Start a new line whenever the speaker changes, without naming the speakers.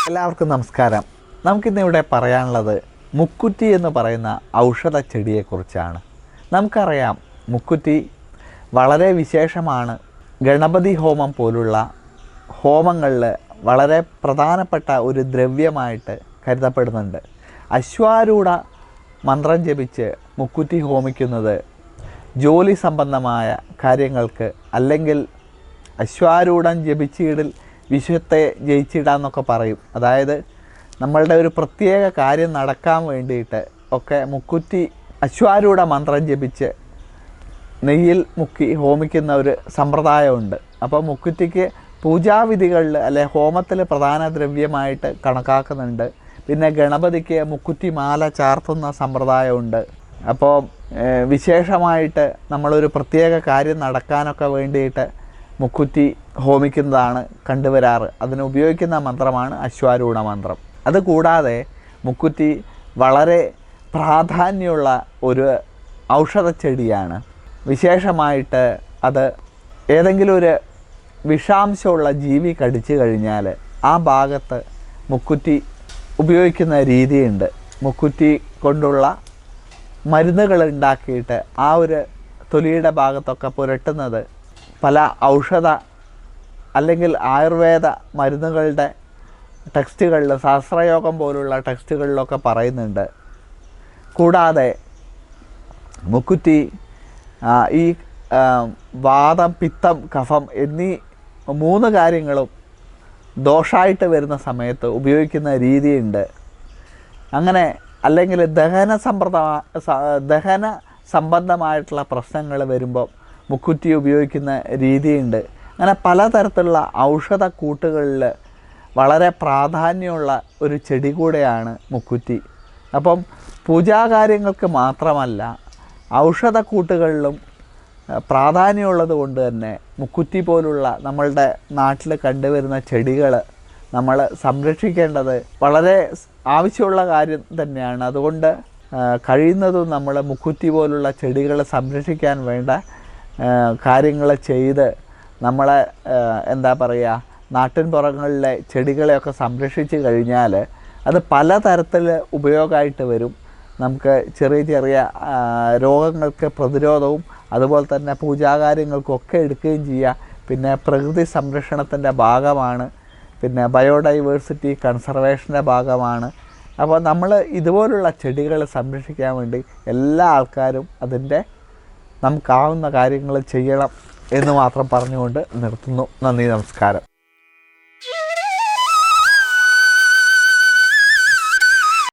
എല്ലാവർക്കും നമസ്കാരം. നമുക്കിന്നിവിടെ പറയാനുള്ളത് മുക്കുറ്റി എന്ന് പറയുന്ന ഔഷധ ചെടിയെക്കുറിച്ചാണ്. നമുക്കറിയാം, മുക്കുറ്റി വളരെ വിശേഷമാണ്. ഗണപതി ഹോമം പോലുള്ള ഹോമങ്ങളിൽ വളരെ പ്രധാനപ്പെട്ട ഒരു ദ്രവ്യമായിട്ട് കരുതപ്പെടുന്നുണ്ട്. അശ്വാരൂഢ മന്ത്രം ജപിച്ച് മുക്കുറ്റി ഹോമിക്കുന്നത് ജോലി സംബന്ധമായ കാര്യങ്ങൾക്ക്, അല്ലെങ്കിൽ അശ്വാരൂഢം ജപിച്ചിടിൽ വിശ്വത്തെ ജയിച്ചിടാന്നൊക്കെ പറയും. അതായത് നമ്മളുടെ ഒരു പ്രത്യേക കാര്യം നടക്കാൻ വേണ്ടിയിട്ട് ഒക്കെ മുക്കുറ്റി അശ്വാരൂഢ മന്ത്രം ജപിച്ച് നെയ്യിൽ മുക്കി ഹോമിക്കുന്ന ഒരു സമ്പ്രദായമുണ്ട്. അപ്പോൾ മുക്കുറ്റിക്ക് പൂജാവിധികളിൽ അല്ലെ ഹോമത്തിൽ പ്രധാന ദ്രവ്യമായിട്ട് കണക്കാക്കുന്നുണ്ട്. പിന്നെ ഗണപതിക്ക് മുക്കുറ്റി മാല ചാർത്തുന്ന സമ്പ്രദായമുണ്ട്. അപ്പോൾ വിശേഷമായിട്ട് നമ്മളൊരു പ്രത്യേക കാര്യം നടക്കാനൊക്കെ വേണ്ടിയിട്ട് മുക്കുറ്റി ഹോമിക്കുന്നതാണ് കണ്ടുവരാറ്. അതിന് ഉപയോഗിക്കുന്ന മന്ത്രമാണ് അശ്വാരൂഢ മന്ത്രം. അതുകൂടാതെ മുക്കുറ്റി വളരെ പ്രാധാന്യമുള്ള ഒരു ഔഷധ ചെടിയാണ്. വിശേഷമായിട്ട് അത് ഏതെങ്കിലും ഒരു വിഷാംശമുള്ള ജീവി കടിച്ചു കഴിഞ്ഞാൽ ആ ഭാഗത്ത് മുക്കുറ്റി ഉപയോഗിക്കുന്ന രീതിയുണ്ട്. മുക്കുറ്റി കൊണ്ടുള്ള മരുന്നുകൾ ഉണ്ടാക്കിയിട്ട് ആ ഒരു തൊലിയുടെ ഭാഗത്തൊക്കെ പുരട്ടുന്നത് പല ഔഷധ അല്ലെങ്കിൽ ആയുർവേദ മരുന്നുകളുടെ ടെക്സ്റ്റുകളിൽ, ശാസ്ത്രയോഗം പോലുള്ള ടെക്സ്റ്റുകളിലൊക്കെ പറയുന്നുണ്ട്. കൂടാതെ മുക്കുറ്റി ഈ വാതം, പിത്തം, കഫം എന്നീ 3 കാര്യങ്ങളും ദോഷമായിട്ട് വരുന്ന സമയത്ത് ഉപയോഗിക്കുന്ന രീതിയുണ്ട്. അങ്ങനെ അല്ലെങ്കിൽ ദഹന സംബന്ധമായിട്ടുള്ള പ്രശ്നങ്ങൾ വരുമ്പോൾ മുക്കുറ്റി ഉപയോഗിക്കുന്ന രീതിയുണ്ട്. അങ്ങനെ പലതരത്തിലുള്ള ഔഷധ കൂട്ടുകളിൽ വളരെ പ്രാധാന്യമുള്ള ഒരു ചെടി കൂടെയാണ് മുക്കുറ്റി. അപ്പം പൂജാകാര്യങ്ങൾക്ക് മാത്രമല്ല, ഔഷധ കൂട്ടുകളിലും പ്രാധാന്യമുള്ളത് കൊണ്ട് തന്നെ മുക്കുറ്റി പോലുള്ള നമ്മളുടെ നാട്ടിൽ കണ്ടുവരുന്ന ചെടികൾ നമ്മൾ സംരക്ഷിക്കേണ്ടത് വളരെ ആവശ്യമുള്ള കാര്യം തന്നെയാണ്. അതുകൊണ്ട് കഴിയുന്നതും നമ്മൾ മുക്കുറ്റി പോലുള്ള ചെടികൾ സംരക്ഷിക്കാൻ വേണ്ട കാര്യങ്ങൾ ചെയ്ത് നമ്മളെ നാട്ടിൻപുറങ്ങളിലെ ചെടികളെയൊക്കെ സംരക്ഷിച്ച് കഴിഞ്ഞാൽ അത് പലതരത്തിൽ ഉപയോഗമായിട്ട് വരും. നമുക്ക് ചെറിയ ചെറിയ രോഗങ്ങൾക്ക് പ്രതിരോധവും അതുപോലെ തന്നെ പൂജാകാര്യങ്ങൾക്കൊക്കെ എടുക്കുകയും ചെയ്യാം. പിന്നെ പ്രകൃതി സംരക്ഷണത്തിൻ്റെ ഭാഗമാണ്, പിന്നെ ബയോഡൈവേഴ്സിറ്റി കൺസർവേഷൻ്റെ ഭാഗമാണ്. അപ്പോൾ നമ്മൾ ഇതുപോലുള്ള ചെടികൾ സംരക്ഷിക്കാൻ വേണ്ടി എല്ലാ ആൾക്കാരും അതിൻ്റെ നമുക്കാവുന്ന കാര്യങ്ങൾ ചെയ്യണം എന്ന് മാത്രം പറഞ്ഞുകൊണ്ട് നിർത്തുന്നു. നന്ദി, നമസ്കാരം.